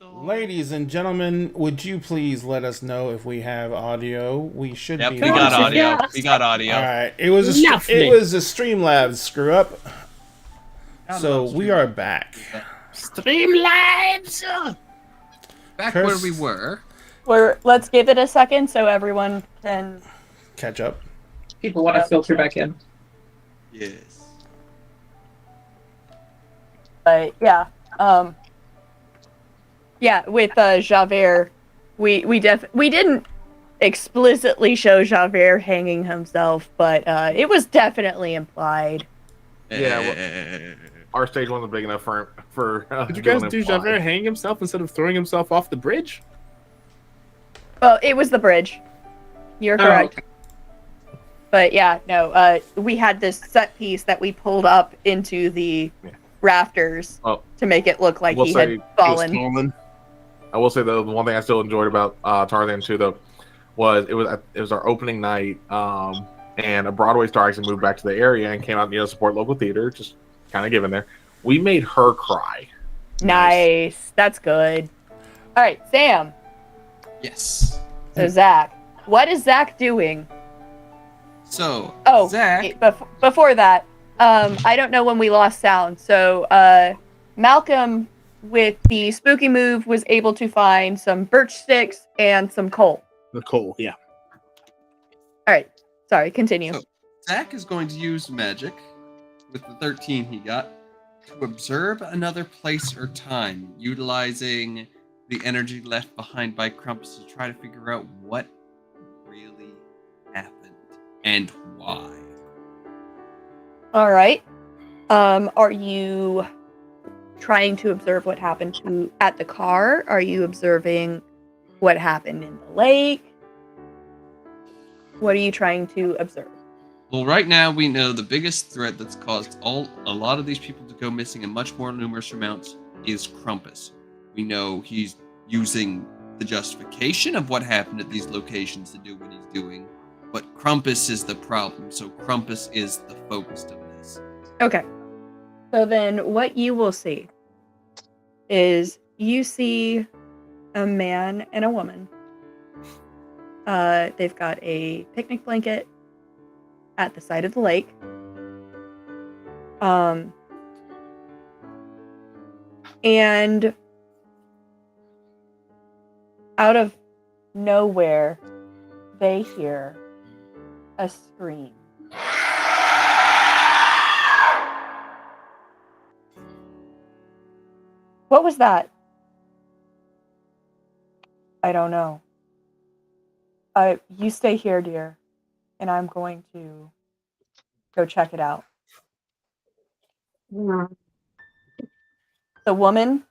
Ladies and gentlemen, would you please let us know if we have audio? We should Yep, be. we got audio. Yes. We got audio. All right. It was Lovely. a Streamlabs screw up. So we are back. Streamlabs! Back Curse. where we were. Let's give it a second so everyone can Catch up. People want to filter back in. Yes. But yeah, with Javert, we didn't explicitly show Javert hanging himself, but it was definitely implied. Yeah, our stage wasn't big enough for. Did you guys do Javert hang himself instead of throwing himself off the bridge? Well, it was the bridge. You're correct. okay. But yeah, no, we had this set piece that we pulled up into the rafters to make it look like he had fallen. I will say the one thing I still enjoyed about Tarzan 2 though was it was our opening night, and a Broadway star actually moved back to the area and came out and support local theater, just kind of given there. We made her cry. Nice, that's good. All right, Sam. Yes. So Zach, what is Zach doing? So, Zach. Before that, I don't know when we lost sound. So, Malcolm, with the spooky move, was able to find some birch sticks and some coal. The coal, yeah. All right. Sorry, continue. So, Zach is going to use magic with the 13 he got to observe another place or time, utilizing the energy left behind by Crumpus to try to figure out what really happened and why. All right. Are you trying to observe what happened at the car? Are you observing what happened in the lake? What are you trying to observe? Well, right now we know the biggest threat that's caused a lot of these people to go missing in much more numerous amounts is Crumpus. We know he's using the justification of what happened at these locations to do what he's doing, but Crumpus is the problem, so Crumpus is the focus of this. Okay. So then what you will see is you see a man and a woman. They've got a picnic blanket at the side of the lake. And out of nowhere, they hear a scream. What was that? I don't know. You stay here, dear, and I'm going to go check it out. The woman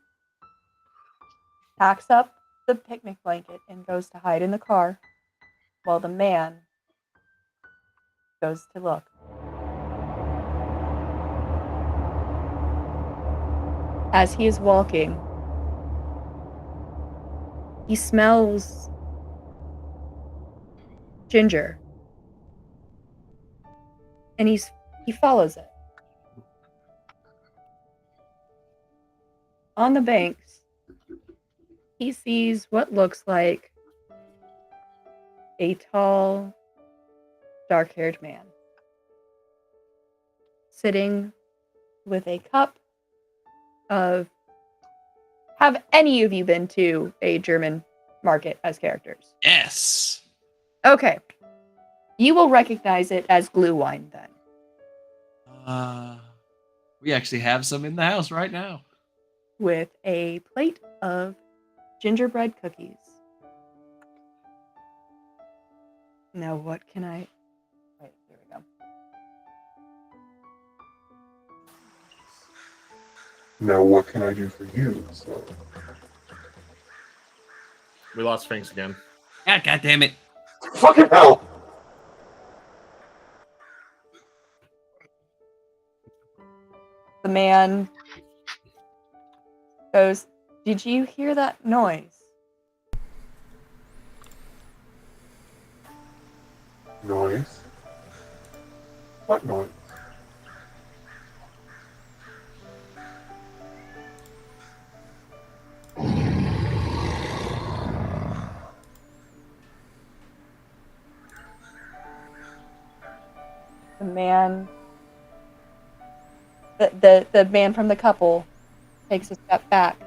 packs up the picnic blanket and goes to hide in the car, while the man goes to look. As he is walking, he smells ginger, and he follows it. On the banks, he sees what looks like a tall, dark-haired man sitting with a cup of... Have any of you been to a German market as characters? Yes. Okay. You will recognize it as glue wine then. We actually have some in the house right now. With a plate of gingerbread cookies. Now what can I... Wait, here we go. Now what can I do for you? So, We lost Sphinx again. Ah, God damn it. fucking hell! The man goes, "Did you hear that noise?" Noise? What noise? the man, the man from the couple, takes a step back.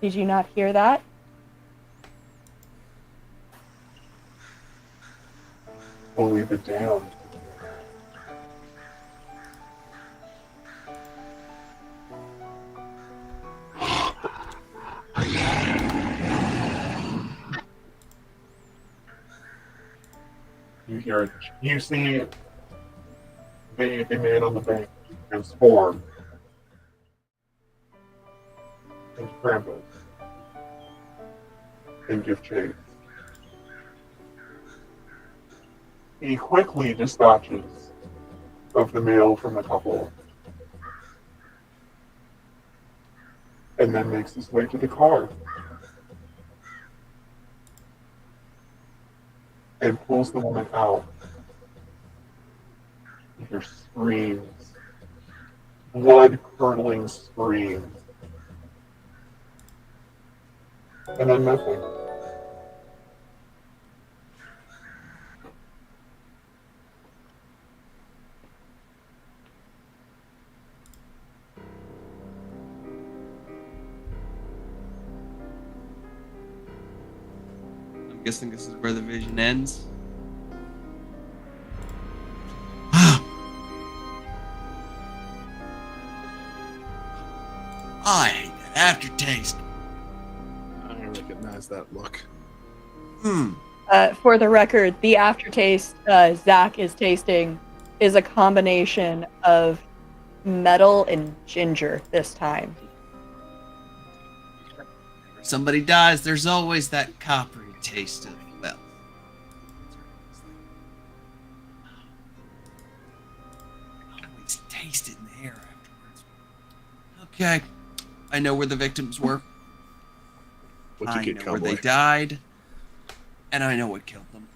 Did you not hear that? Only the damned. You see the man on the bank transform into Krampus and give chase. He quickly dispatches of the male from the couple and then makes his way to the car and pulls the woman out. You hear screams, blood-curdling screams, and then nothing. I'm guessing this is where the vision ends. I hate that aftertaste. I recognize that look. For the record, the aftertaste Zach is tasting is a combination of metal and ginger this time. Whenever somebody dies, there's always that coppery taste of, well, I always taste it in the air afterwards. Okay, I know where the victims were. What'd you I get, know where cowboy? they died, and I know what killed them.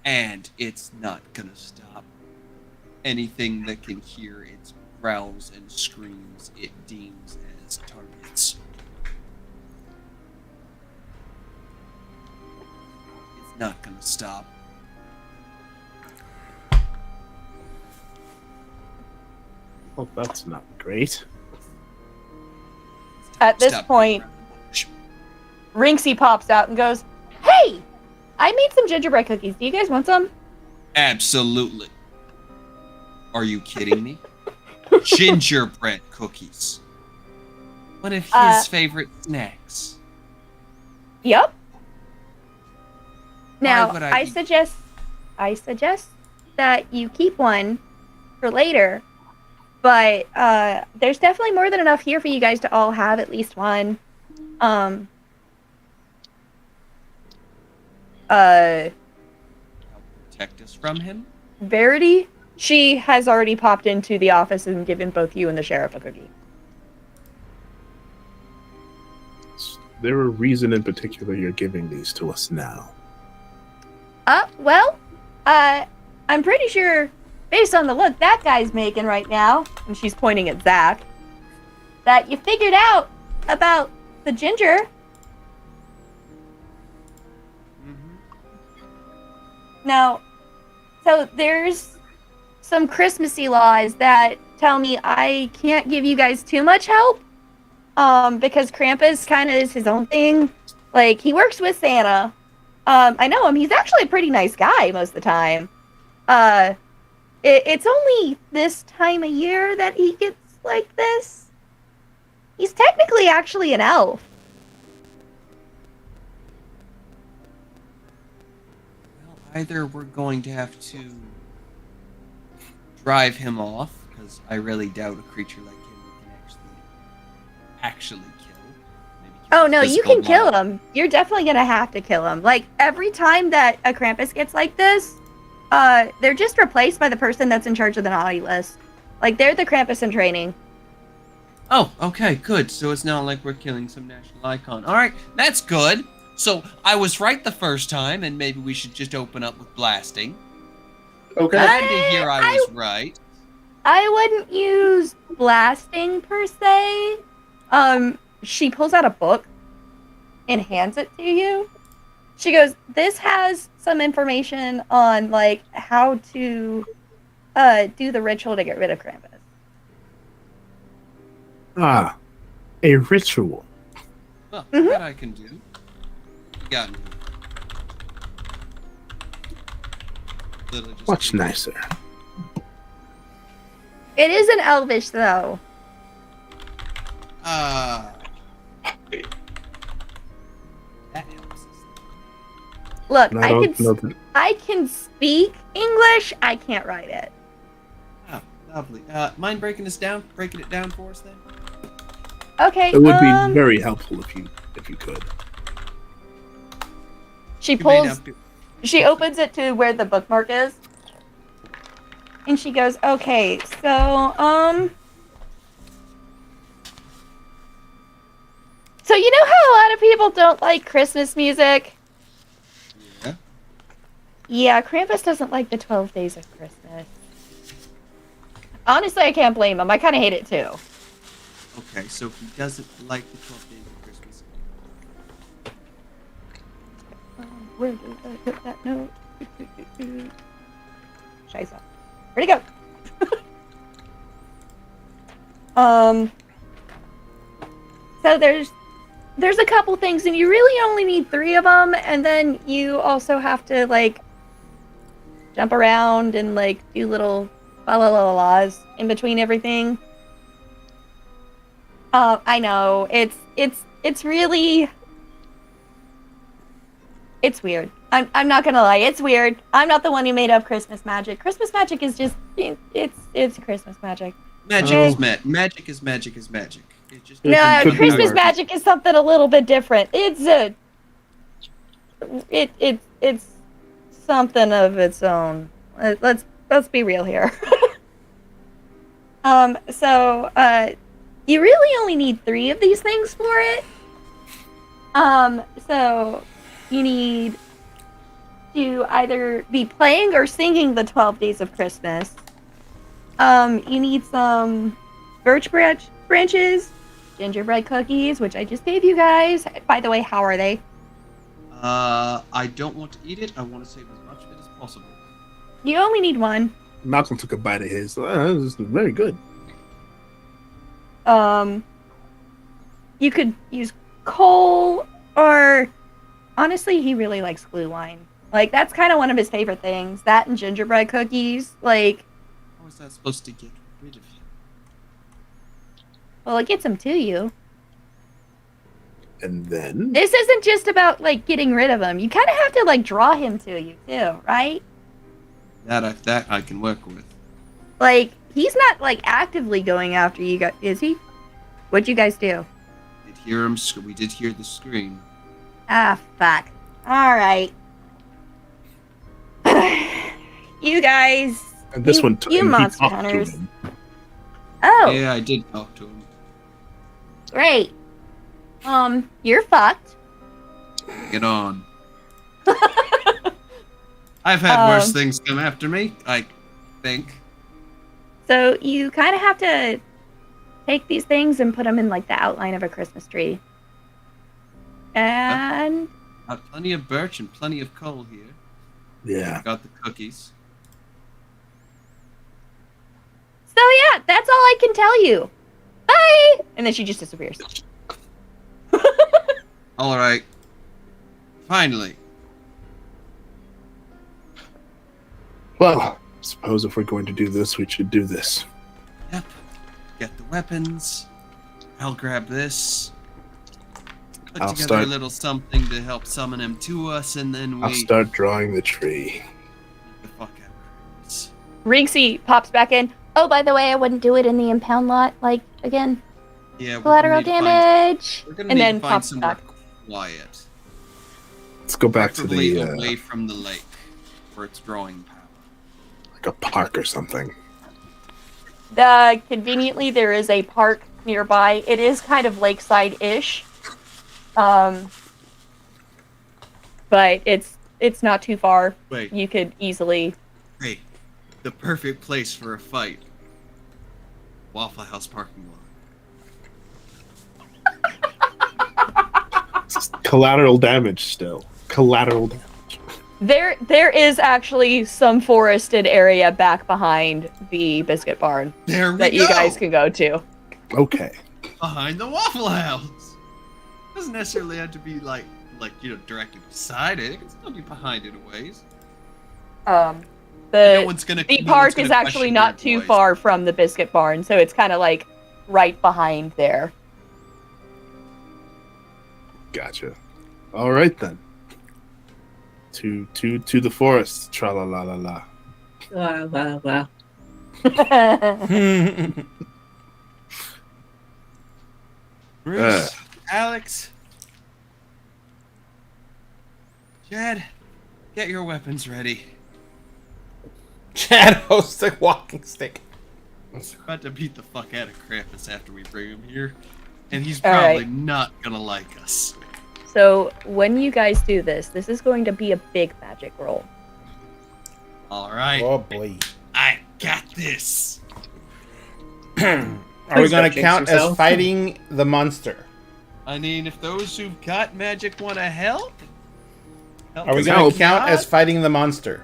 And it's not gonna stop. Anything that can hear its growls and screams, it deems as targets. It's not gonna stop. Well, that's not great. At this Stop point, around the bush. Rinksy pops out and goes, "Hey, I made some gingerbread cookies. Do you guys want some?" Absolutely. Are you kidding me? Gingerbread cookies. One of his favorite snacks. Yep. Now, would I eat- suggest that you keep one for later, but there's definitely more than enough here for you guys to all have at least one. Help protect us from him? Verity, she has already popped into the office and given both you and the sheriff a cookie. Is there a reason in particular you're giving these to us now? Well, I'm pretty sure, based on the look that guy's making right now, and she's pointing at Zach, that you figured out about the ginger. Now, so there's some Christmassy laws that tell me I can't give you guys too much help, because Krampus kind of is his own thing. Like, he works with Santa. I know him. He's actually a pretty nice guy most of the time. It's only this time of year that he gets like this. He's technically actually an elf. Well, either we're going to have to drive him off, because I really doubt a creature like him we can actually kill. Maybe keep Oh a no, you physical can kill model. him. You're definitely gonna have to kill him. Like, every time that a Krampus gets like this, they're just replaced by the person that's in charge of the naughty list. Like, they're the Krampus in training. Oh, okay, good. So it's not like we're killing some national icon. Alright, that's good. So I was right the first time, and maybe we should just open up with blasting. Okay. Glad to hear I was right. I wouldn't use blasting per se. She pulls out a book and hands it to you. She goes, this has some information on like how to do the ritual to get rid of Krampus. Ah, a ritual. Well, Mhm. that I can do. Got me. Literally just Much do- nicer. It is an Elvish though. Ah. That helps us. Look, And I don't know that. I can speak English. I can't write it. Oh, lovely. Mind breaking it down for us then? Okay. It would be very helpful if you could. She You may pulls. not be- She opens it to where the bookmark is, and she goes, "Okay, so so you know how a lot of people don't like Christmas music? Yeah. Yeah, Krampus doesn't like the 12 Days of Christmas. Honestly, I can't blame him. I kind of hate it too. Okay, so he doesn't like the 12 days of Christmas. Where did I put that note? Scheiße. Where'd it go? So there's a couple things, and you really only need 3 of them, and then you also have to like jump around and like do little la la la la's in between everything. I know it's really it's weird. I'm not gonna lie, it's weird. I'm not the one who made up Christmas magic. Christmas magic is just it's Christmas magic. Magic Okay. is magic is magic is magic. It just No, It could be Christmas worse. magic is something a little bit different. It's something of its own. Let's be real here. So you really only need 3 of these things for it. So you need to either be playing or singing the 12 Days of Christmas. You need some birch branches, gingerbread cookies, which I just gave you guys. By the way, how are they? I don't want to eat it. I want to save as much of it as possible. You only need 1. Malcolm took a bite of his. This is very good. You could use coal, or honestly, he really likes glue wine. Like, that's kind of one of his favorite things. That and gingerbread cookies. Like, How is that supposed to get rid of him? well, it gets him to you. And then This isn't just about, like, getting rid of him. You kind of have to, like, draw him to you, too, right? That I can work with. Like, he's not, like, actively going after you guys, is he? What'd you guys do? We did hear the scream. Ah, fuck. Alright. You guys... and this you- one you and he monster talked to hunters. him. Oh, Yeah, I did talk to him. great. You're fucked. Get on. I've had worse Um, things come after me, I think. So you kind of have to take these things and put them in like the outline of a Christmas tree. And Got plenty of birch and plenty of coal here. Yeah. Got the cookies. so yeah, that's all I can tell you. Bye. And then she just disappears. All right. Finally. Well, suppose if we're going to do this, we should do this. Yep. Get the weapons. I'll grab this. Put I'll together start- a little something to help summon him to us, and then I'll we start drawing the tree. get the fuck out of this. Rinksy pops back in. Oh, by the way, I wouldn't do it in the impound lot. Like, again, Yeah, we're collateral gonna need to damage. We're gonna And need then to find pops somewhere back. quiet. Let's go back to Preferably the away from the lake for its drawing power. like a park or something. Conveniently, there is a park nearby. It is kind of lakeside-ish. But it's not too far. Wait, You could easily... hey, the perfect place for a fight. Waffle House parking lot. It's collateral damage still. Collateral damage. There is actually some forested area back behind the biscuit barn There we that go. you guys can go to. Okay. Behind the Waffle House. Doesn't necessarily have to be like directly beside it. It can still be behind it a ways. No No one's gonna. The no park one's is gonna actually question not your too voice. far from the biscuit barn, so it's kind of like right behind there. Gotcha. All right then. To the forest. Tra la la la la. La, la, la. Bruce, Alex, Chad, get your weapons ready. Chad hosts a walking stick. He's about to beat the fuck out of Krampus after we bring him here, and he's All probably right. not gonna like us. So when you guys do this is going to be a big magic roll. All right, Oh boy. I got this. Are we Please gonna don't jinx count as yourself. fighting the monster? I mean, if those who've got magic want to help Are we us gonna help. count out. as fighting the monster?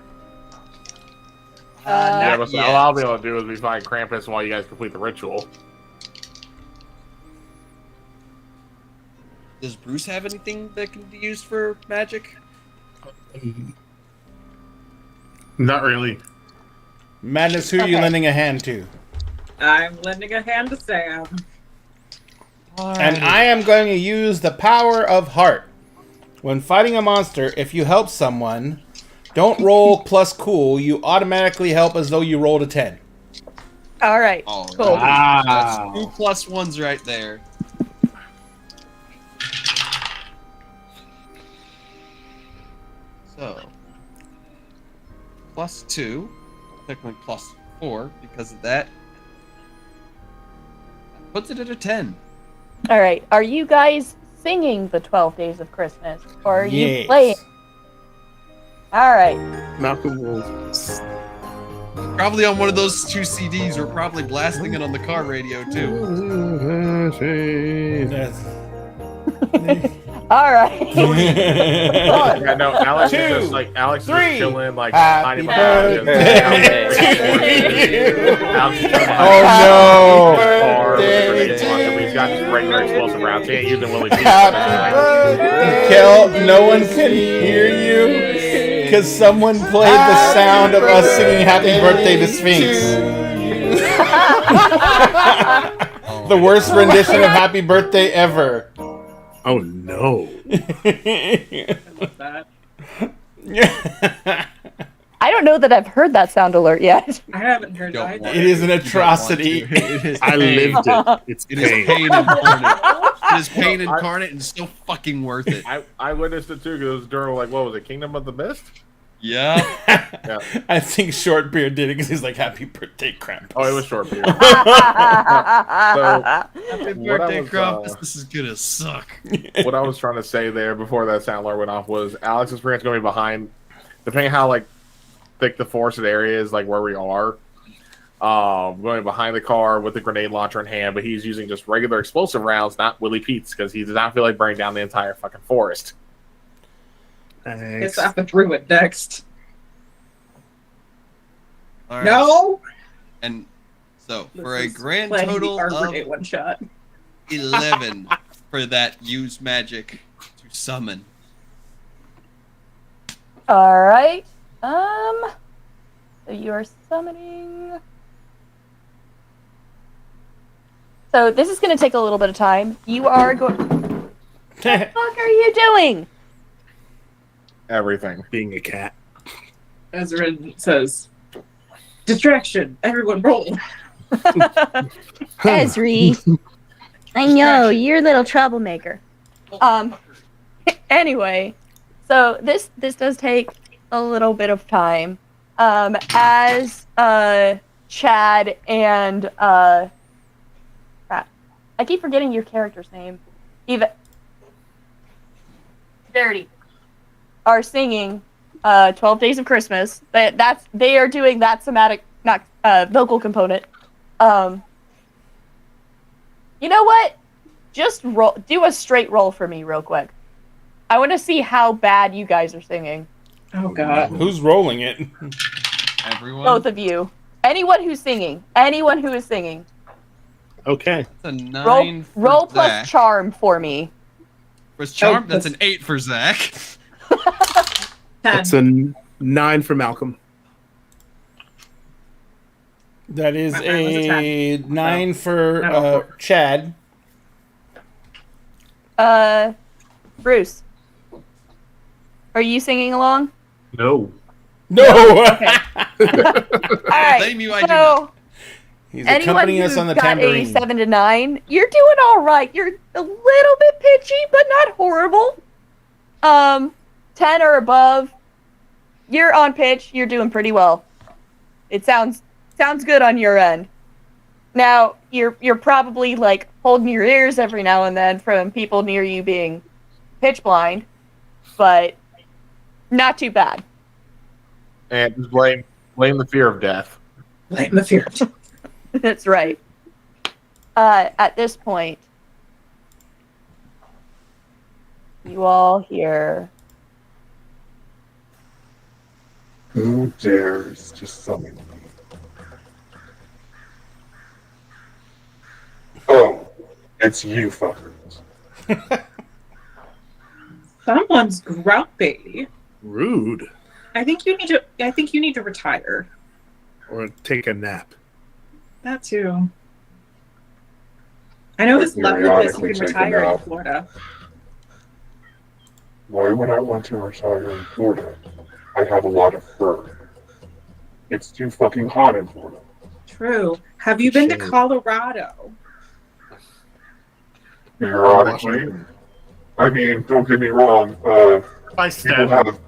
Yeah, Not but yet. all I'll be able to do is be find Krampus while you guys complete the ritual. Does Bruce have anything that can be used for magic? Not really. Madness, who are you Okay. lending a hand to? I'm lending a hand to Sam. And I am going to use the power of heart. When fighting a monster, if you help someone, don't roll plus cool. You automatically help as though you rolled a 10. All right. Oh, Cool. That's 2 +1s right there. So, +2, technically +4 because of that. Puts it at a 10. All right. Are you guys singing the 12 Days of Christmas, or are you Yes. playing? All right. Malcolm will. Probably on one of those 2 CDs. We're probably blasting it on the car radio too. All right. Yeah, no, Alex is 2, just like Alex is 3, just chilling, like happy hiding behind birthday him. Alex is chilling Oh, behind no. the car with the Birthday grenades on him. He's got just regular explosive rounds. He ain't using Willie Pete. Happy birthday. Kel, no one can hear you because someone played the sound of us singing Happy Birthday to Sphinx. The worst rendition of Happy Birthday ever. Oh no. I love that. I don't know that I've heard that sound alert yet. I haven't heard Don't either. want It is an You don't want atrocity. to. It is I pain. lived it. It's It is pain. pain incarnate. It is pain incarnate and so fucking worth it. I witnessed it too because it was during like what was it, Kingdom of the Mist? Yeah. Yeah. I think Shortbeard did it because he's like, Happy Birthday, Krampus. Oh, it was short period. Happy What I birthday, was, Krampus. This is gonna suck. What I was trying to say there before that sound alarm went off was Alex's friend's going to be behind, depending how like thick the forested area is, like where we are. Going behind the car with the grenade launcher in hand, but he's using just regular explosive rounds, not Willie Pete's, because he does not feel like burning down the entire fucking forest. Thanks. It's up and through it next. All right. No! And so for This a is grand playing the total Arbor of Day one shot. 11 for that use magic to summon. All right. So you are summoning. So this is going to take a little bit of time. You are going. What the fuck are you doing? Everything. Being a cat. Ezra says, "Distraction! Everyone roll!" Esri. I know, you're a little troublemaker. Anyway, so this does take a little bit of time. As Chad and crap, I keep forgetting your character's name. Verity are singing 12 Days of Christmas. They are doing that somatic, not vocal component. You know what? Just do a straight roll for me real quick. I want to see how bad you guys are singing. Oh god. Who's rolling it? Everyone. Both of you. Anyone who's singing. Anyone who is singing. Okay. That's a 9 for Roll plus Zach. charm for me. Was charm? Oh, That's an 8 for Zach. 10. That's a 9 for Malcolm. That is Mine was a a 9 for not a 4. Chad. Bruce. Are you singing along? No. No! Okay. Alright. Blame you, I do So, not. He's anyone accompanying who's us on the got tambourine. a 7 to 9, you're doing alright. You're a little bit pitchy, but not horrible. 10 or above, you're on pitch. You're doing pretty well. It sounds good on your end. Now, you're probably like holding your ears every now and then from people near you being pitch blind, but not too bad. And just blame the fear of death. Blame the fear. That's right. At this point, you all hear Who dares to summon me? Oh, it's you fuckers. Someone's grumpy. Rude. I think you need to retire. Or take a nap. That too. I know this level of this you Periodically can take a retire in nap. Florida. Why would I want to retire in Florida? I have a lot of fur. It's too fucking hot in Florida. True. Have you been to Shame. Colorado? Periodically. I mean, don't get me wrong. I People stab him. have.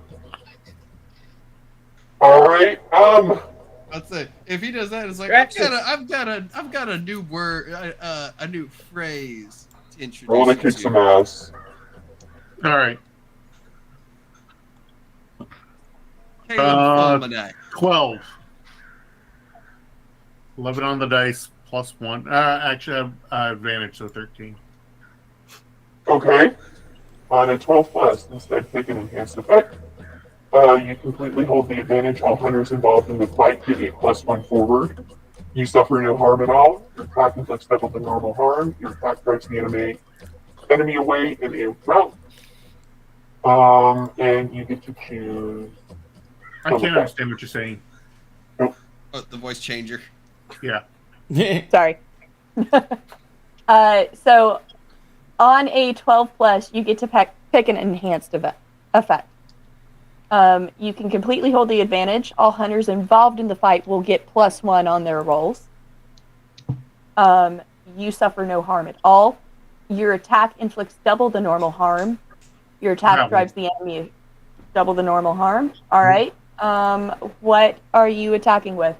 Alright, I'd say if he does that, it's like Rex, I've got a new word, a new phrase to introduce. roll to you kick to. some ass. All right. Caleb Fulminack. 12. 11 on the dice, plus 1. Actually, I have advantage, so 13. Okay. On a 12 plus, instead take an enhanced effect. You completely hold the advantage. All hunters involved in the fight get a +1 forward. You suffer no harm at all. Your attack inflicts double the normal harm. Your attack drives the enemy away in a round. And you get to choose. I can't understand what you're saying. Oh, the voice changer. Yeah. Sorry. So on a 12 plus, you get to pick an enhanced effect. You can completely hold the advantage. All hunters involved in the fight will get +1 on their rolls. You suffer no harm at all. Your attack inflicts double the normal harm. Your attack Wow. drives the enemy double the normal harm. All right. What are you attacking with?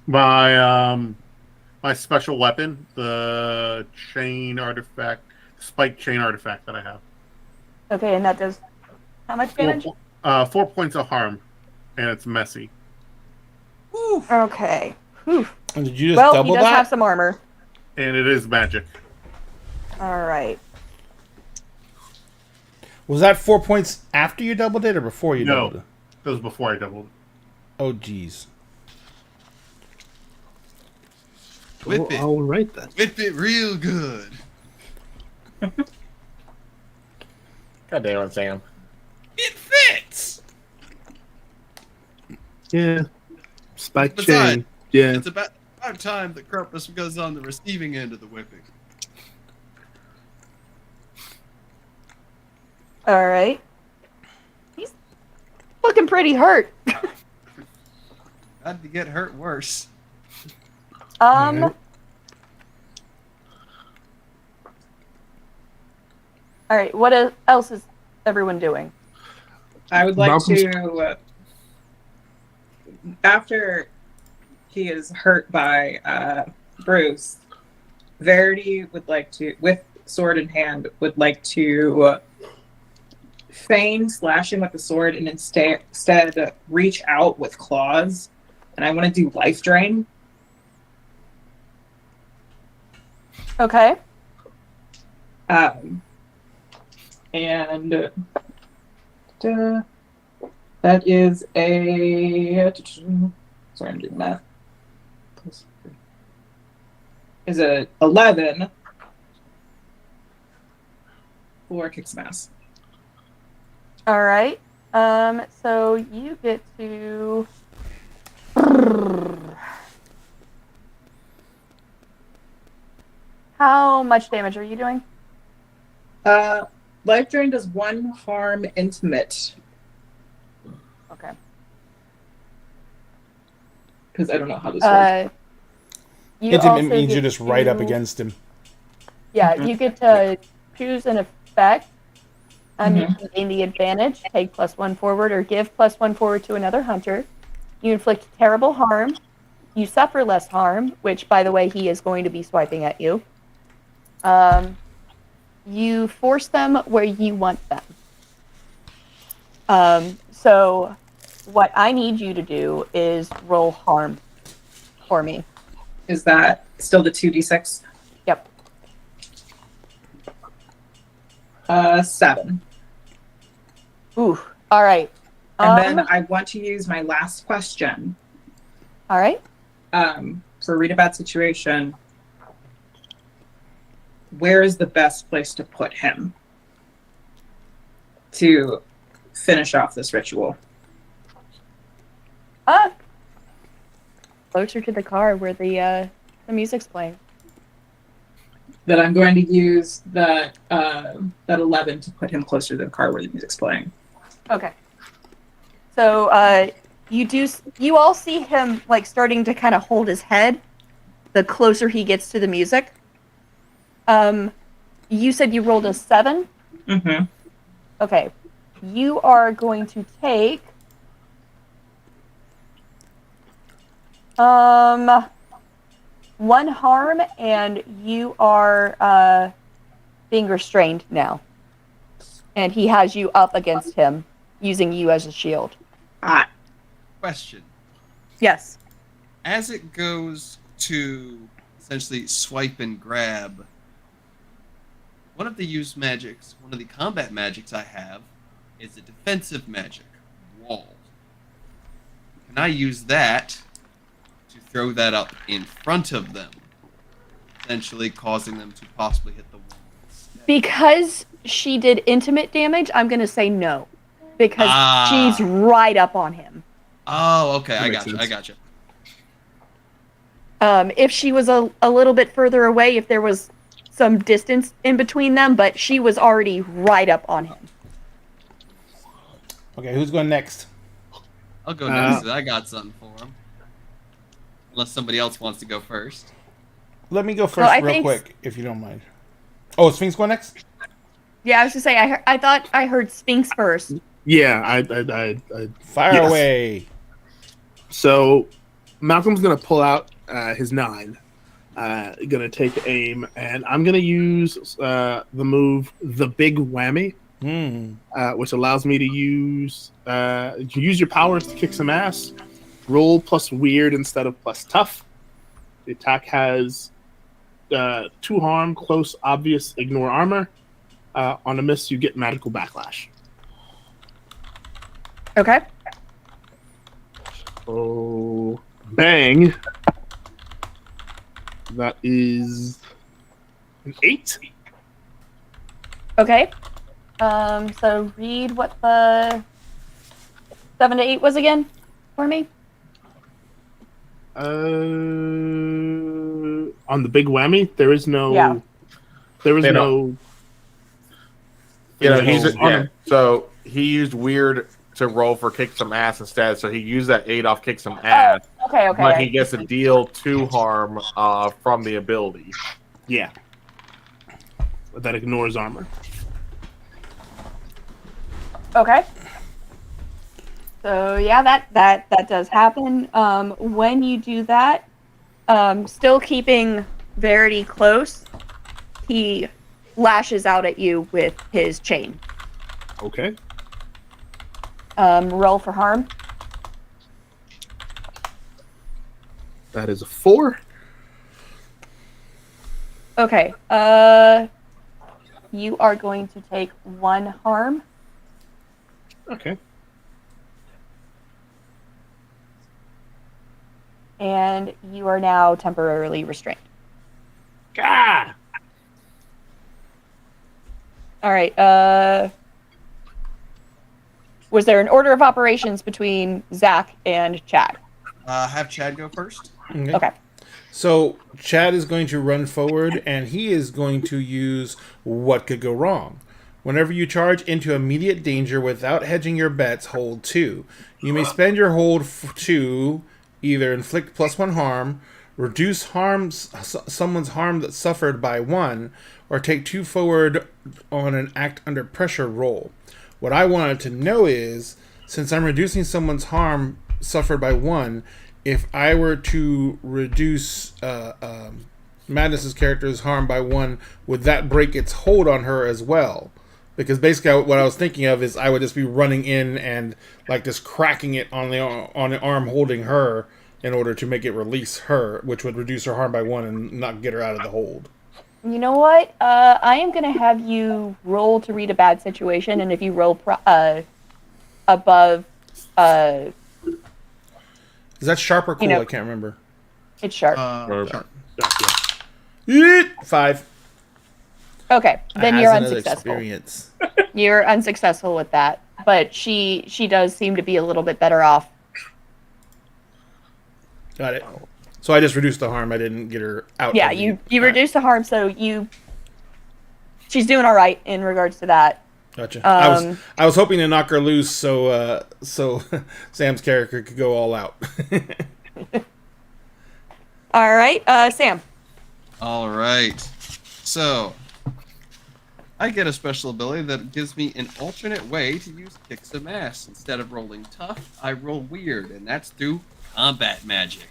My special weapon, the chain artifact, spike chain artifact that I have. Okay, and that does how much damage? 4 points of harm, and it's messy. Okay. Whew. And did you just Well, he double does that? have some armor. And it is magic. All right. Was that 4 points after you doubled it or before you No. doubled it? That was before I doubled. Oh, jeez. Whip it. All right then. Whip it real good. God damn it, Sam. It fits. Yeah. Spike Besides, chain. Yeah. It's about time that Krampus goes on the receiving end of the whipping. All right. He's looking pretty hurt. Had to get hurt worse. Alright. All right. What else is everyone doing? I would like Malcolm's- to, after he is hurt by Bruce, Verity would like to, with sword in hand, would like to feign slashing with the sword and instead reach out with claws. And I want to do life drain. Okay. And That is a. Sorry, I'm doing math. Is a 11 for kick some ass. All right. So you get to. How much damage are you doing? Life Drain does 1 harm intimate. Okay. Because I don't know how this works. You Intimate also means get you're just right up to- against him. Yeah, you get to choose an effect. You can gain the advantage, take +1 forward, or give +1 forward to another hunter. You inflict terrible harm. You suffer less harm, which, by the way, he is going to be swiping at you. You force them where you want them. So what I need you to do is roll harm for me. Is that still the 2d6? Yep. 7. Ooh. All right. And then I want to use my last question. All right. For read a bad situation. Where is the best place to put him to finish off this ritual? Closer to the car where the music's playing. That I'm going to use that 11 to put him closer to the car where the music's playing. Okay. So you all see him like starting to kind of hold his head the closer he gets to the music. You said you rolled a 7? Mm-hmm. Okay. You are going to take 1 harm, and you are being restrained now. And he has you up against him, using you as a shield. Question. Yes. As it goes to essentially swipe and grab, one of the combat magics I have is a defensive magic, Wall. Can I use that to throw that up in front of them, essentially causing them to possibly hit the wall instead? Because she did intimate damage, I'm going to say no. Because she's right up on him. Oh, okay. That I makes gotcha. sense. I gotcha. If she was a little bit further away, if there was some distance in between them, but she was already right up on him. Okay, who's going next? I'll go next. I got something for him. Unless somebody else wants to go first. Let me go first real quick, if you don't mind. Oh, is Sphinx going next? Yeah, I was to say, I thought I heard Sphinx first. Yeah, I Fire away. So Malcolm's gonna pull out his 9. Gonna take aim, and I'm gonna use the move, the Big Whammy, which allows me to use your powers to kick some ass. Roll plus weird instead of plus tough. The attack has 2 harm, close, obvious, ignore armor. On a miss, you get magical backlash. Okay. Oh, bang. That is an 8. Okay. So read what the 7 to 8 was again for me. On the Big Whammy, there is no. Yeah. There is They no. So he used weird to roll for kick some ass instead. So he used that 8 off kick some ass. Okay. But he gets to deal 2 harm from the ability. Yeah. That ignores armor. Okay. So yeah, that does happen. When you do that, still keeping Verity close, he lashes out at you with his chain. Okay. Roll for harm. That is a 4. Okay. You are going to take 1 harm. Okay. And you are now temporarily restrained. Ah! All right. Was there an order of operations between Zach and Chad? Have Chad go first. Okay. So Chad is going to run forward, and he is going to use what could go wrong. Whenever you charge into immediate danger without hedging your bets, hold 2. You may spend your hold to either inflict +1 harm, reduce someone's harm that suffered by 1, or take 2 forward on an act under pressure roll. What I wanted to know is, since I'm reducing someone's harm suffered by 1, if I were to reduce Madness's character's harm by 1, would that break its hold on her as well? Because basically what I was thinking of is I would just be running in and like just cracking it on the arm holding her in order to make it release her, which would reduce her harm by 1 and not get her out of the hold. You know what? I am going to have you roll to read a bad situation, and if you roll above... Is that sharp or cool? You know, I can't remember. It's sharp. Sharp. 5. Okay, then Has you're another unsuccessful. Experience. You're unsuccessful with that, but she does seem to be a little bit better off. Got it. So I just reduced the harm. I didn't get her out. Yeah, of the- you reduce the harm, so she's doing all right in regards to that. Gotcha. I was hoping to knock her loose so Sam's character could go all out. All right, Sam. All right. So, I get a special ability that gives me an alternate way to use kick some ass. Instead of rolling tough, I roll weird, and that's through combat magic.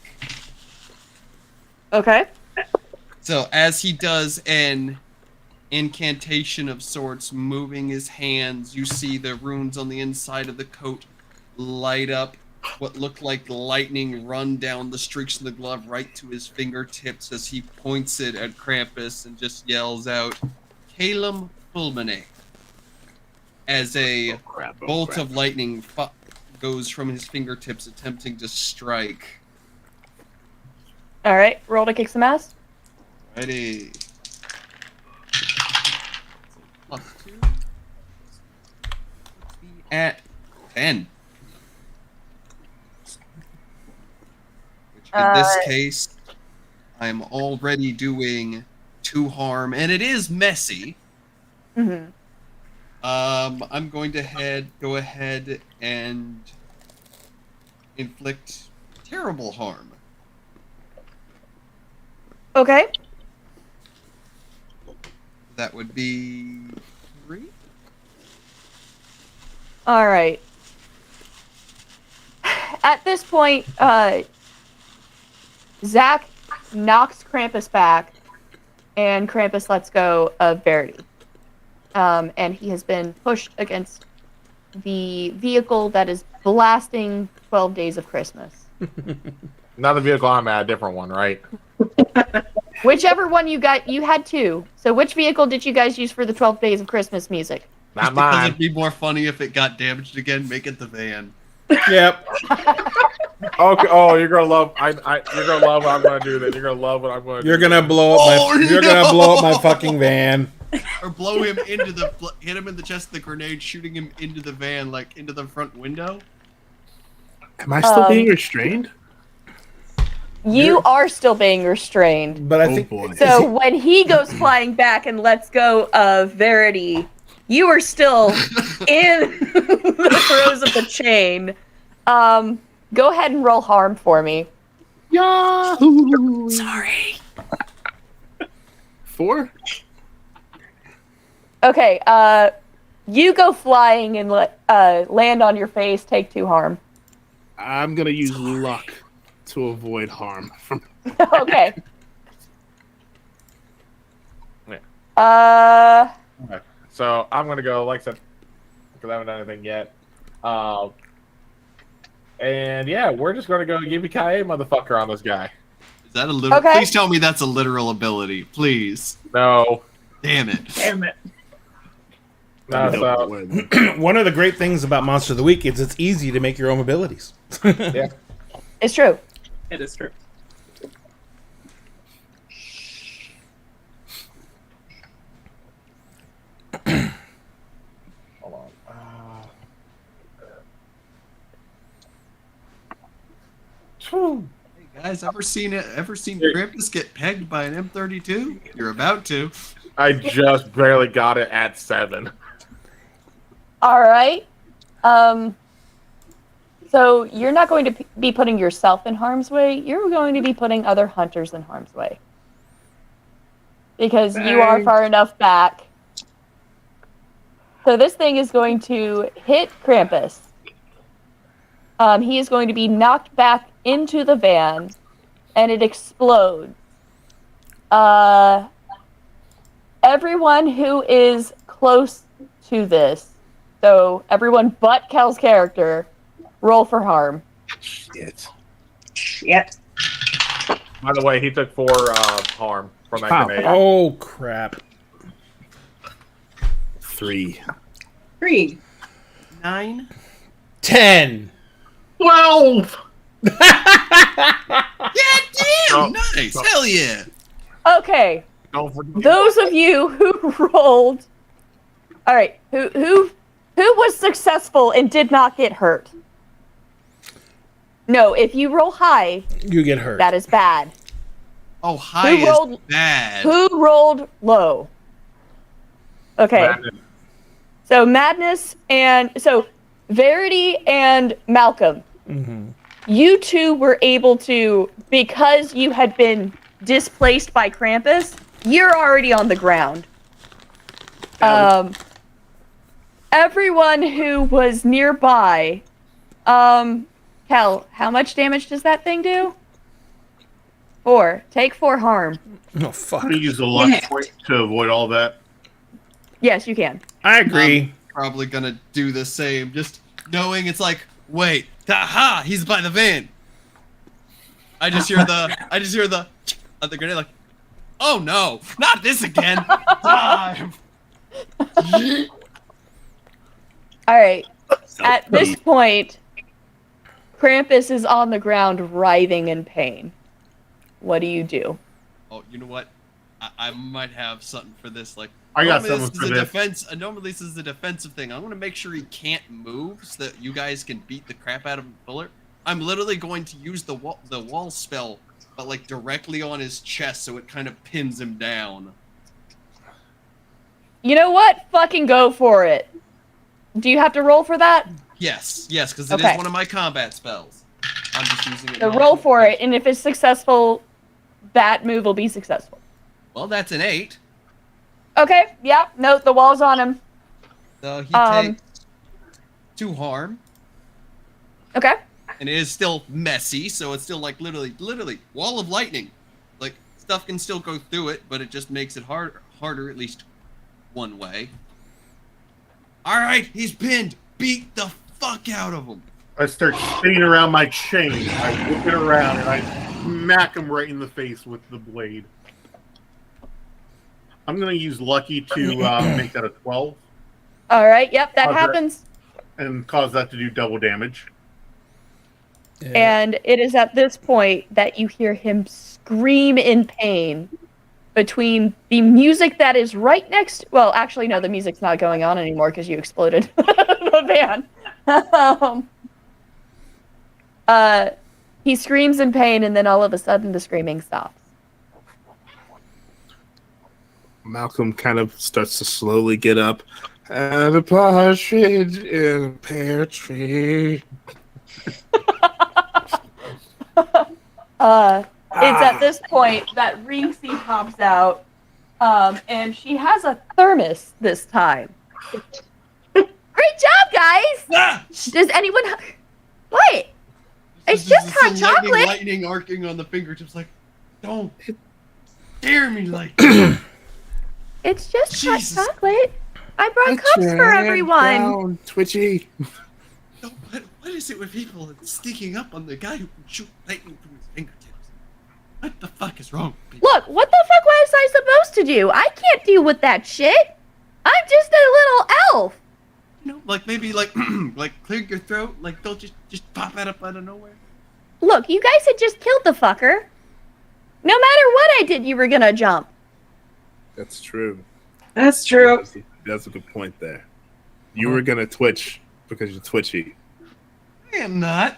Okay. So, as he does an incantation of sorts, moving his hands, you see the runes on the inside of the coat light up. What look like lightning run down the streaks of the glove right to his fingertips as he points it at Krampus and just yells out, Calum Fulmine, as a bolt of lightning goes from his fingertips attempting to strike. All right, roll to kick some ass. Ready. +2. At 10. Which in this case, I'm already doing 2 harm, and it is messy. Mm-hmm. I'm going to go ahead and inflict terrible harm. Okay. That would be 3. All right. At this point, Zach knocks Krampus back, and Krampus lets go of Verity. And he has been pushed against the vehicle that is blasting 12 Days of Christmas. Not the vehicle I'm at, a different one, right? Whichever one you got, you had 2. So which vehicle did you guys use for the 12 Days of Christmas music? Not Just because mine. it'd be more funny if it got damaged again, make it the van. Yep. Okay. Oh, you're gonna love. You're gonna love what I'm gonna do. Then you're gonna love what I'm gonna do. You're gonna blow up You're gonna blow up my fucking van. Or blow him into the hit him in the chest with the grenade, shooting him into the van, like into the front window. Am I still being restrained? You are still being restrained. But I Oh, think boy. So when he goes flying back and lets go of Verity, you are still in the throes of the chain. Go ahead and roll harm for me. Yahoo! Sorry. 4? Okay, you go flying and land on your face, take 2 harm. I'm gonna use luck to avoid harm. Okay. Yeah. Okay. So I'm gonna go, like I said, because I haven't done anything yet. And yeah, we're just gonna go yippee-ki-yay, motherfucker, on this guy. Is that a literal? Okay. Please tell me that's a literal ability, please. No, Damn it. Damn it. No, so, One of the great things about Monster of the Week is it's easy to make your own abilities. yeah. It's true. It is true. Hold on. Hey guys, ever seen Krampus get pegged by an M32? You're about to. I just barely got it at 7. All right. So you're not going to be putting yourself in harm's way. You're going to be putting other hunters in harm's way. Because you are far enough back. So this thing is going to hit Krampus. He is going to be knocked back into the van, and it explodes. Everyone who is close to this, so everyone but Kel's character, roll for harm. Shit. Shit. By the way, he took 4 harm from that Wow. grenade. Oh, crap. 3. 3. 9. 10. 12! Yeah, damn! Oh, Nice! oh. Hell yeah! Okay, Don't forget. those of you who rolled, all right, who was successful and did not get hurt? No, if you roll high, You get hurt. that is bad. Oh, high Who is rolled- bad. Who rolled low? Okay. Madness. So Madness and so Verity and Malcolm, you two were able to, because you had been displaced by Krampus, you're already on the ground. Everyone who was nearby, Kel, how much damage does that thing do? 4. Take 4 harm. Oh, fuck. I'm gonna use a luck point to avoid all that. Yes, you can. I agree. I'm probably gonna do the same, just knowing it's like, wait, ha! He's by the van. I just hear the of the grenade, like, oh no, not this again. Dive. All right. At this point, Krampus is on the ground writhing in pain. What do you do? Oh, you know what? I might have something for this. Like, I got normally something this is for a this. defense. Normally this is a defensive thing. I'm gonna make sure he can't move so that you guys can beat the crap out of him. Fuller. I'm literally going to use the wall spell, but like directly on his chest, so it kind of pins him down. You know what? Fucking go for it. Do you have to roll for that? Yes, because it Okay. is one of my combat spells. I'm just using it. So now. roll for it, and if it's successful, that move will be successful. Well, that's an 8. Okay, yeah, no, the wall's on him. So he Um, takes 2 harm, Okay. and it is still messy. So it's still like literally wall of lightning. Like stuff can still go through it, but it just makes it harder at least one way. All right, he's pinned. Beat the fuck out of him. I start spinning around my chain. I whip it around and I smack him right in the face with the blade. I'm gonna use Lucky to make that a 12 All right, yep, that Okay. happens. and cause that to do double damage. And it is at this point that you hear him scream in pain between the music that is right next. Well, actually, no, the music's not going on anymore because you exploded the van. He screams in pain, and then all of a sudden, the screaming stops. Malcolm kind of starts to slowly get up. And a partridge in a pear tree. It's at this point that Rinksy pops out, and she has a thermos this time. Great job, guys! Ah! Does anyone... What? It's just hot chocolate. Lightning arcing on the fingertips, like, don't scare me like. It's just Jesus. hot chocolate. I brought Put cups your for hand everyone. down, Twitchy. No, what is it with people sneaking up on the guy who can shoot lightning from his fingertips? What the fuck is wrong with people? Look, what the fuck was I supposed to do? I can't deal with that shit. I'm I'm just a little elf. You know, like maybe like like clear your throat. Like don't just pop out of nowhere. Look, you guys had just killed the fucker. No matter what I did, you were gonna jump. That's true. That's true. That's a good point there. You were gonna twitch because you're twitchy. I am not.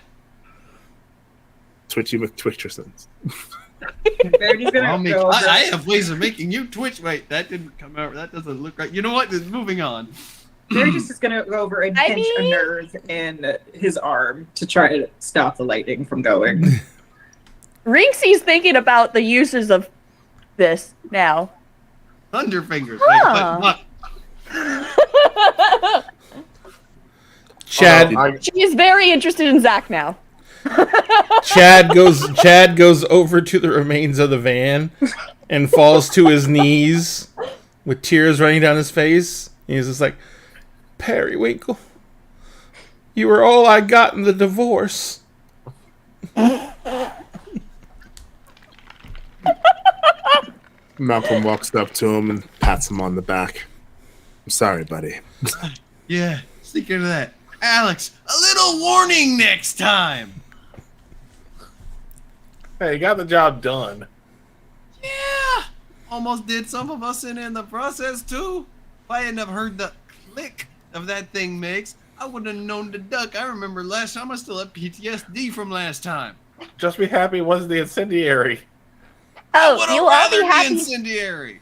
Twitchy with Twitchersons. Verdi's gonna go over. I have ways of making you twitch. Wait, that didn't come out. That doesn't look right. You know what? Moving on. Verdi's just gonna go over and pinch a nerve in his arm to try to stop the lightning from going. Rinksy's thinking about the uses of this now. Thunderfingers. Huh. Wait, what? Chad She is very interested in Zach now. Chad goes over to the remains of the van and falls to his knees with tears running down his face. He's just like, Periwinkle, you were all I got in the divorce. Malcolm walks up to him and pats him on the back. I'm sorry, buddy. Yeah, speaking of that, Alex, a little warning next time. Hey, you got the job done. Yeah, almost did some of us in the process too. If I hadn't have heard the click of that thing makes, I wouldn't have known to duck. I remember last time I still had PTSD from last time. Just be happy it wasn't the incendiary. I would Oh, you'll have all be rather be happy. incendiary.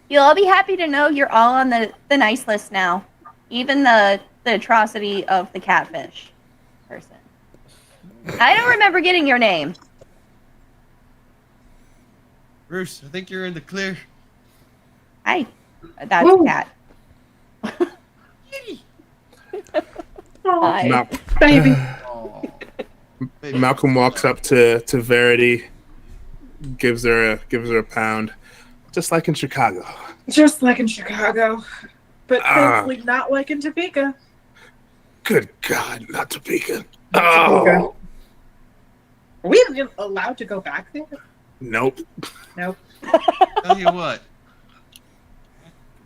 You'll all be happy to know you're all on the nice list now. Even the atrocity of the catfish person. I don't remember getting your name. Bruce, I think you're in the clear. Hi. That's Woo. a cat. Hi. Mal- Baby. Oh, Malcolm walks up to Verity, gives her a pound, just like in Chicago. Just like in Chicago. But Ah. thankfully not like in Topeka. Good God, not Topeka. Topeka. Oh, Are we even allowed to go back there? nope. Nope. Tell you what.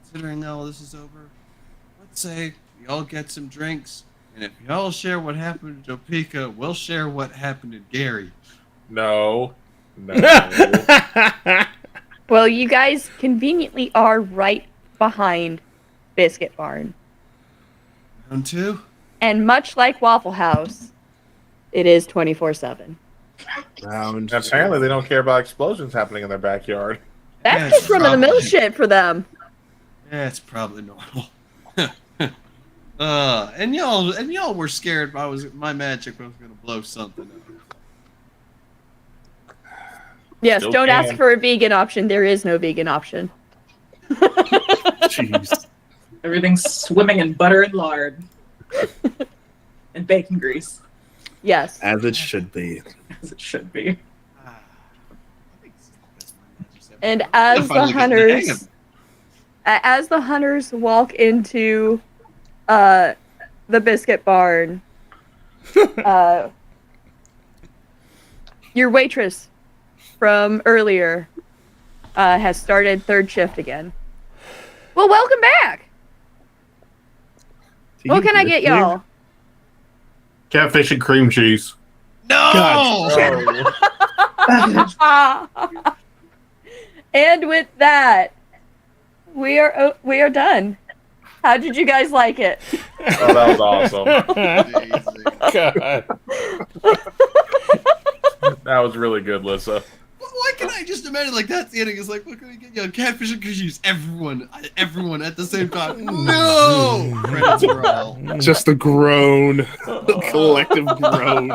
Considering all this is over, let's say we all get some drinks, and if y'all share what happened to Topeka, we'll share what happened to Gary. No. Well, you guys conveniently are right behind Biscuit Barn. Round two? And much like Waffle House, it is 24/7. Round Apparently, they don't care about explosions happening in their backyard. That's Yeah, just run-of-the-mill probably. shit for them. Yeah, it's probably normal. And y'all were scared my magic was gonna blow something up. Yes, Still don't ask can. for a vegan option. There is no vegan option. Jeez. Everything's swimming in butter and lard. And bacon grease. Yes. As it should be. As it should be. I think this is the best my magic's ever And been. as I'm the finally getting the hang of hunters walk into the Biscuit Barn, your waitress from earlier has started third shift again. Well, welcome back. What can I get y'all? Catfish and cream cheese. No! God. And with that, we are done. How did you guys like it? Oh, that was awesome. God. That was really good, Lissa. Why can I just imagine like that's the ending? It's like, what can we get you? Catfish and cheese. Everyone at the same time. No! Credits roll. Just a groan. A collective groan.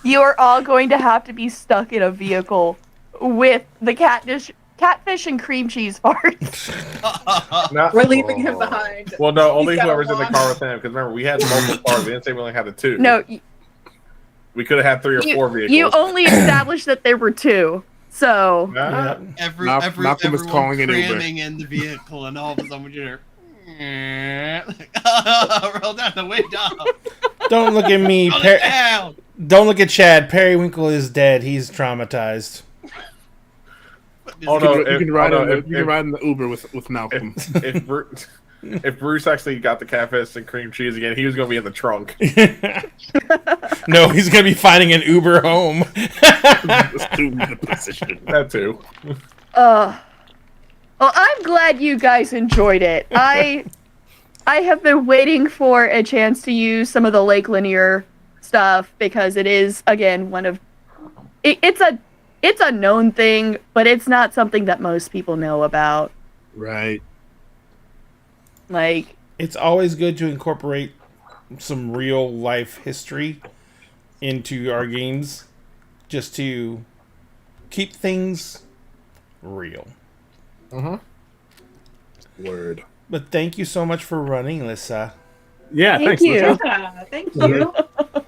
You are all going to have to be stuck in a vehicle with the catfish and cream cheese parts. We're leaving him behind. Well, no, only He's gotta whoever's in the walk. car with him. Because remember, we had multiple cars. We didn't say we only had the two. No, We could have had 3 or 4 vehicles. you only established that there were two. So Nah. Malcolm was calling an Uber. cramming in the vehicle, and all of a sudden you're roll down the window. Don't look at me. Roll it down. Don't look at Chad. Periwinkle is dead. He's traumatized. Oh, no, You can ride oh, in no, the Uber with Malcolm. if if Bruce actually got the catfish and cream cheese again, he was going to be in the trunk. No, he's gonna be finding an Uber home. Assume the position. That too. Well, I'm glad you guys enjoyed it. I have been waiting for a chance to use some of the Lake Lanier stuff because it is, again, it's a known thing, but it's not something that most people know about. Right. Like, It's always good to incorporate some real life history into our games, just to keep things real. Word. But thank you so much for running, Lissa. Yeah, Thank thanks. you. Lisa. Yeah, thank you. It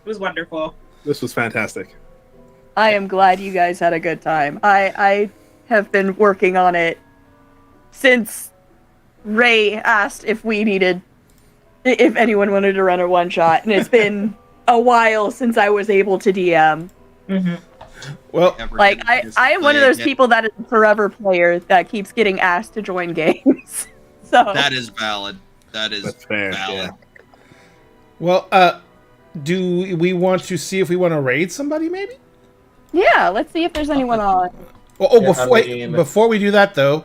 was wonderful. This was fantastic. I am glad you guys had a good time. I have been working on it since Ray asked if anyone wanted to run a one-shot, and it's been a while since I was able to DM. Mm-hmm. Well, Like, I am one of those people that is a forever player that keeps getting asked to join games. So That is valid. That's fair. valid. well, do we want to see if we want to raid somebody, maybe? yeah, let's see if there's anyone on. Before we do that, though,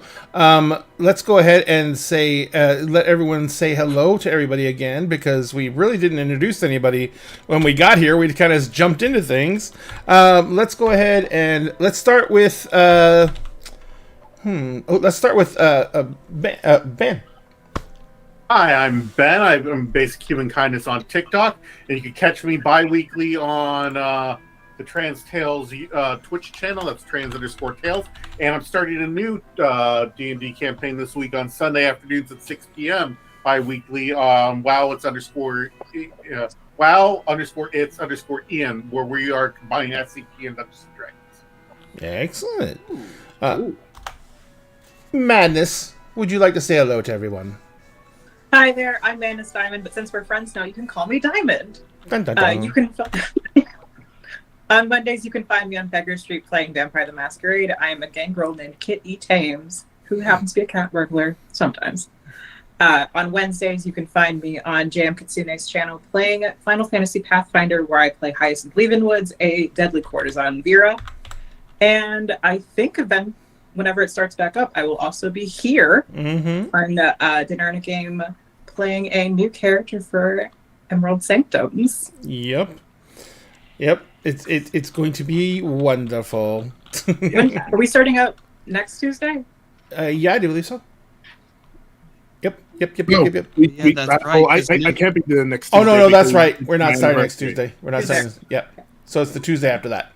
let's go ahead and say, let everyone say hello to everybody again, because we really didn't introduce anybody when we got here. We kind of jumped into things. Let's go ahead and let's start with Ben. Hi, I'm Ben. I'm Basic Human Kindness on TikTok, and you can catch me bi-weekly on the Trans Tales Twitch channel. That's trans_tales. And I'm starting a new D&D campaign this week on Sunday afternoons at 6 p.m. bi-weekly. Wow_it's_Ian, where we are combining SCP and Dungeons and Dragons. Excellent. Madness, would you like to say hello to everyone? Hi there, I'm Manus Diamond, but since we're friends now, you can call me Diamond. Dun, dun, dun. You can on Mondays you can find me on Beggar Street playing Vampire the Masquerade. I am a gangrel named Kit E. Thames, who happens to be a cat burglar sometimes. On Wednesdays you can find me on JM Kitsune's channel playing Final Fantasy Pathfinder, where I play Hyacinth Leavenwoods, a deadly courtesan Vera. And I think then whenever it starts back up, I will also be here on Dinner and a Game playing a new character for Emerald Sanctums. Yep. It's going to be wonderful. Are we starting out next Tuesday? Yeah, I do believe so. Yep. No, Yep. That's right. I can't be the next Oh Tuesday no, that's because right. it's We're not my starting next anniversary. Tuesday. We're not Tuesday. starting. Yep. So it's the Tuesday after that.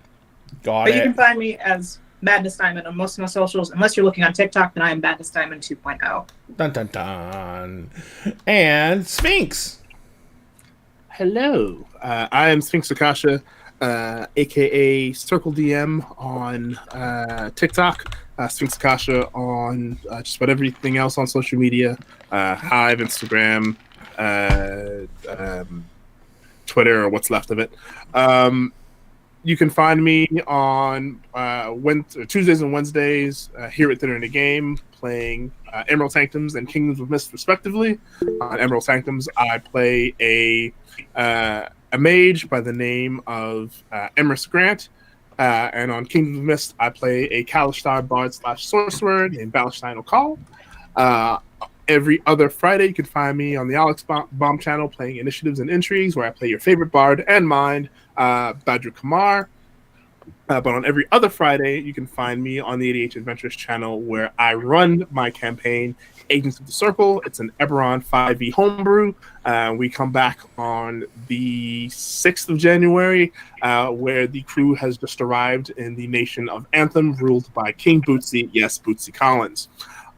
Got But you it. can find me as Madness Diamond on most of my socials. Unless you're looking on TikTok, then I am Madness Diamond 2.0. Dun dun dun. And Sphinx. Hello, I am Sphinx Akasha, aka Circle DM on TikTok, Sphinx Akasha on just about everything else on social media, Hive, Instagram, Twitter, or what's left of it. You can find me on Tuesdays and Wednesdays here at Dinner and a Game, playing Emerald Sanctums and Kingdoms of Mist, respectively. On Emerald Sanctums, I play a mage by the name of Emerus Grant, and on Kingdoms of Mist, I play a Kalishtar bard / sorcerer named Balashine O'Call. Every other Friday, you can find me on the Alex Bomb channel playing Initiatives and Intrigues, where I play your favorite bard and mine, Badru Kamar. But on every other Friday, you can find me on the 88 Adventures channel, where I run my campaign, Agents of the Circle. It's an Eberron 5e homebrew. We come back on the 6th of January, where the crew has just arrived in the nation of Anthem, ruled by King Bootsy, yes, Bootsy Collins.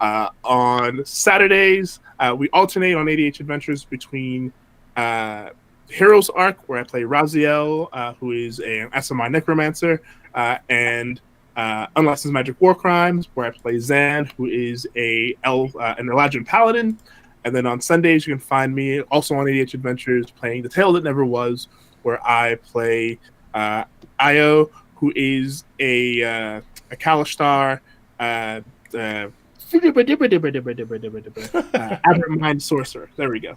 On Saturdays, we alternate on 88 Adventures between Heroes Arc, where I play Raziel, who is an SMI Necromancer, and Unlicensed Magic War Crimes, where I play Zan, who is an Eladrin Paladin. And then on Sundays, you can find me also on 88 Adventures playing The Tale That Never Was, where I play Io, who is a Kalishtar Aberrant Mind Sorcerer. There we go.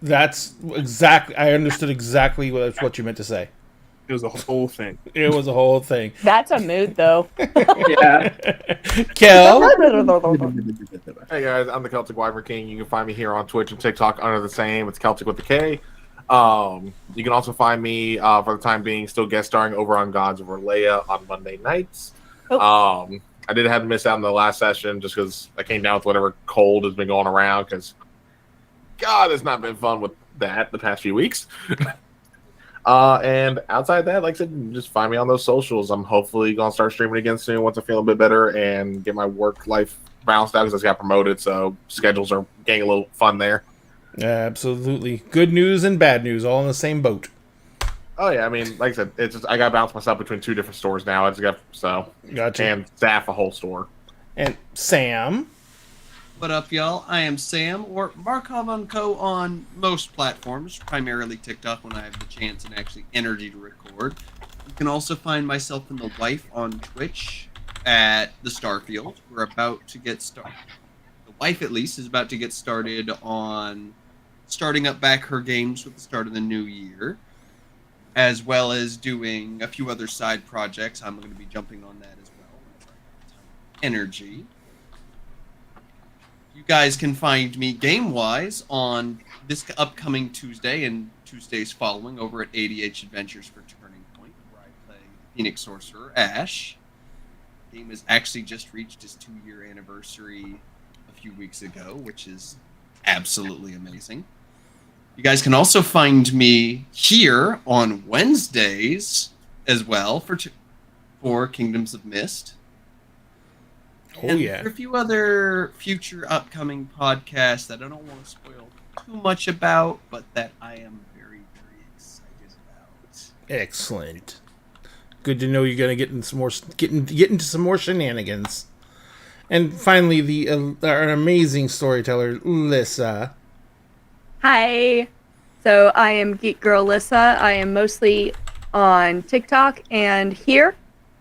That's exactly. I understood exactly what you meant to say. It was a whole thing. It was a whole thing. That's a mood, though. Yeah. Kel, Hey guys, I'm the Celtic Wyvern King. You can find me here on Twitch and TikTok under the same. It's Celtic with the K. You can also find me for the time being still guest starring over on Gods of Orlea on Monday nights. Oh. I did have to miss out on the last session just because I came down with whatever cold has been going around because God, it's not been fun with that the past few weeks. And outside that, like I said, just find me on those socials. I'm hopefully going to start streaming again soon once I feel a bit better and get my work life balanced out because I just got promoted, so schedules are getting a little fun there. absolutely. Good news and bad news, all in the same boat. Oh yeah, I mean, like I said, it's just I got to bounce myself between 2 different stores now. I just got Gotcha. and staff a whole store. And Sam. What up, y'all? I am Sam, or Markov & Co. on most platforms, primarily TikTok when I have the chance and actually energy to record. You can also find myself and the wife on Twitch at the Starfield. We're about to get started. The wife, at least, is about to get started on starting up back her games with the start of the new year, as well as doing a few other side projects. I'm going to be jumping on that as well. Energy. You guys can find me game-wise on this upcoming Tuesday and Tuesdays following over at ADH Adventures for Turning Point, where I play Phoenix Sorcerer Ash. The game has actually just reached its 2-year anniversary a few weeks ago, which is absolutely amazing. You guys can also find me here on Wednesdays as well for Kingdoms of Mist. Oh, And yeah. for a few other future upcoming podcasts that I don't want to spoil too much about, but that I am very, very excited about. Excellent. Good to know you're gonna get into some more shenanigans. And finally, our amazing storyteller, Lissa. Hi. So I am Geek Girl Lissa. I am mostly on TikTok and here.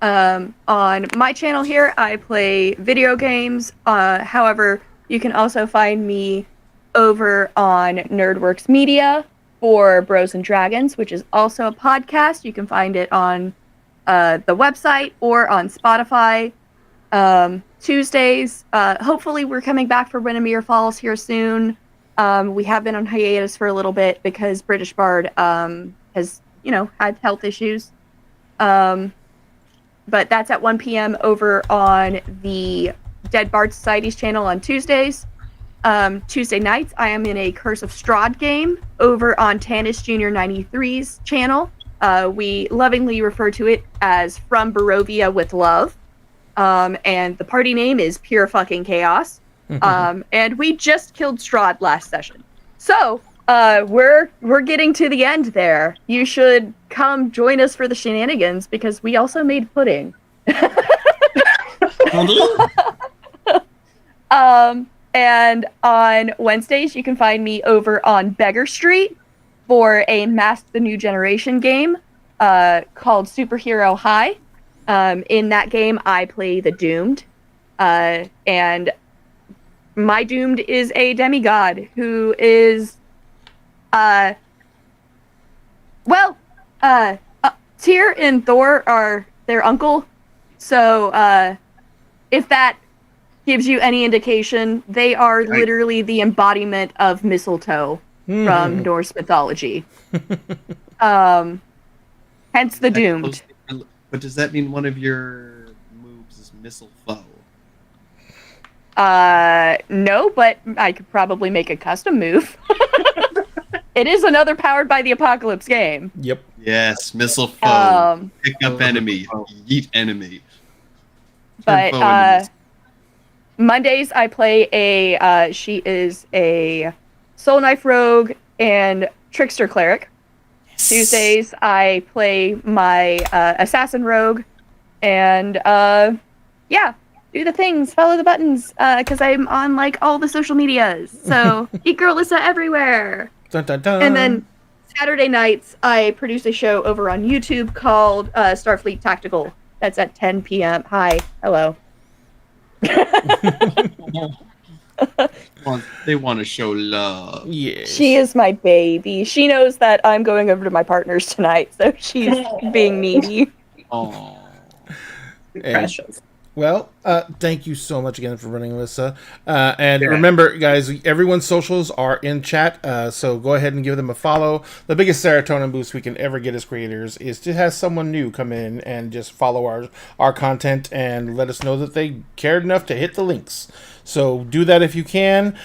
On my channel here, I play video games. However, you can also find me over on Nerdworks Media for Bros and Dragons, which is also a podcast. You can find it on the website or on Spotify. Tuesdays. Hopefully, we're coming back for Windermere Falls here soon. We have been on hiatus for a little bit because British Bard has, had health issues. But that's at 1 p.m. over on the Dead Bard Society's channel on Tuesdays. Tuesday nights, I am in a Curse of Strahd game over on Tanis Jr. 93's channel. We lovingly refer to it as From Barovia with Love. And the party name is Pure Fucking Chaos. And we just killed Strahd last session. So, we're getting to the end there. You should come join us for the shenanigans because we also made pudding. And on Wednesdays, you can find me over on Beggar Street for a Mask the New Generation game called Superhero High. In that game, I play the Doomed. And my Doomed is a demigod who is Tyr and Thor are their uncle. So, if that gives you any indication, they are literally the embodiment of mistletoe from Norse mythology. Hence the Doomed. But does that mean one of your moves is missile foe? No, but I could probably make a custom move. It is another Powered by the Apocalypse game. Yep. Yes, missile foe. Pick up enemy. Yeet enemy. But Mondays I play she is a Soul Knife Rogue and Trickster Cleric. Yes. Tuesdays I play my Assassin Rogue and do the things, follow the buttons, because I'm on all the social medias. So Geek Girl Lissa everywhere. Dun, dun, dun. And then Saturday nights, I produce a show over on YouTube called Starfleet Tactical. That's at 10 p.m. Hi. Hello. They want to show love. Yes. She is my baby. She knows that I'm going over to my partner's tonight, so she's being needy. Oh. Precious. Well, thank you so much again for running, Alyssa. And remember, guys, everyone's socials are in chat, so go ahead and give them a follow. The biggest serotonin boost we can ever get as creators is to have someone new come in and just follow our content and let us know that they cared enough to hit the links. So do that if you can.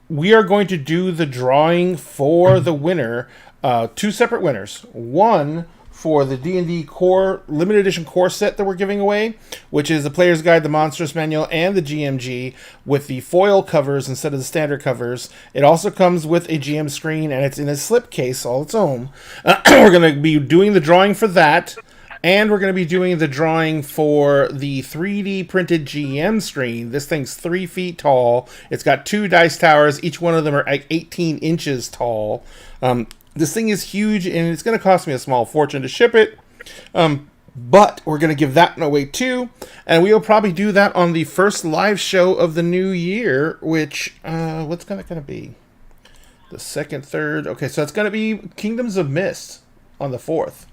We are going to do the drawing for the winner, 2 separate winners. One for the D&D core limited edition core set that we're giving away, which is the Player's Guide, the Monstrous Manual, and the GMG with the foil covers instead of the standard covers. It also comes with a GM screen, and it's in a slipcase all its own. We're going to be doing the drawing for that, and we're going to be doing the drawing for the 3D printed GM screen. This thing's 3 feet tall. It's got 2 dice towers. Each one of them are like 18 inches tall. This thing is huge, and it's going to cost me a small fortune to ship it. But we're going to give that away too. And we'll probably do that on the first live show of the new year, which, what's that going to be? The 2nd, 3rd. Okay, so it's going to be Kingdoms of Mist on the 4th.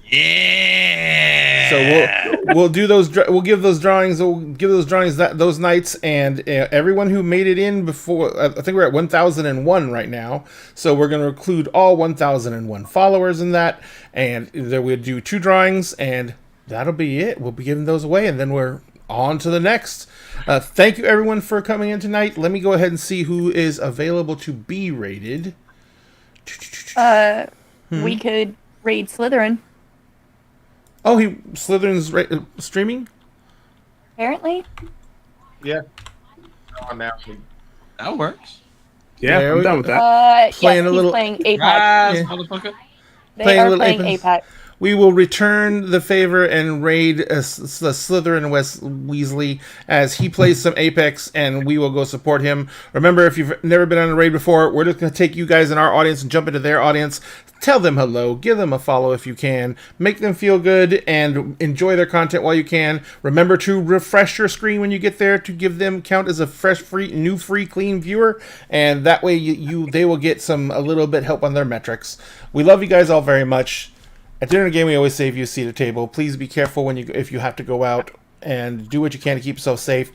Yeah. So we'll do those. We'll give those drawings. We'll give those drawings those nights, and everyone who made it in before. I think we're at 1,001 right now. So we're going to include all 1,001 followers in that, and then we'll do 2 drawings, and that'll be it. We'll be giving those away, and then we're on to the next. Thank you everyone for coming in tonight. Let me go ahead and see who is available to be raided. We could raid Slytherin. Oh, Slytherin's streaming? Apparently. Yeah. On now. That works. Yeah, There I'm we done go. with that. Playing a he's little- playing Apex. Rise, Yeah. motherfucker. They playing a are little playing Apex. Apex. We will return the favor and raid the Slytherin West Weasley as he plays some Apex, and we will go support him. Remember, if you've never been on a raid before, we're just going to take you guys in our audience and jump into their audience. Tell them hello, give them a follow if you can, make them feel good, and enjoy their content while you can. Remember to refresh your screen when you get there to give them count as a fresh, free, clean viewer, and that way they will get a little bit help on their metrics. We love you guys all very much. At the end of the game, we always save you a seat at the table. Please be careful if you have to go out, and do what you can to keep yourself safe.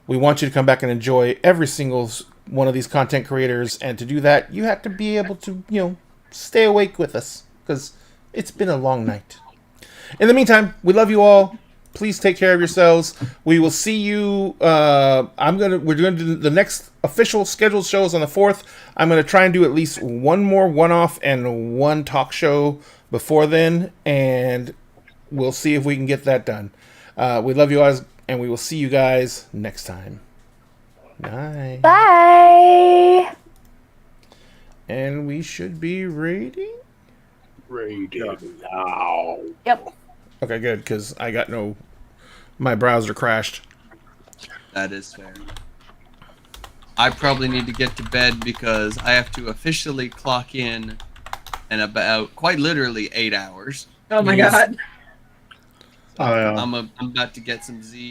We want you to come back and enjoy every single one of these content creators, and to do that, you have to be able to, stay awake with us, because it's been a long night. In the meantime, we love you all. Please take care of yourselves. We will see you. We're going to do the next official scheduled shows on the 4th. I'm going to try and do at least one more one-off and one talk show before then, and we'll see if we can get that done. We love you guys, and we will see you guys next time. Bye. Bye. And we should be raiding? Raiding now. Yep. Okay, good, because I got my browser crashed. That is fair. I probably need to get to bed because I have to officially clock in about quite literally 8 hours. Oh my god. I'm about to get some Z.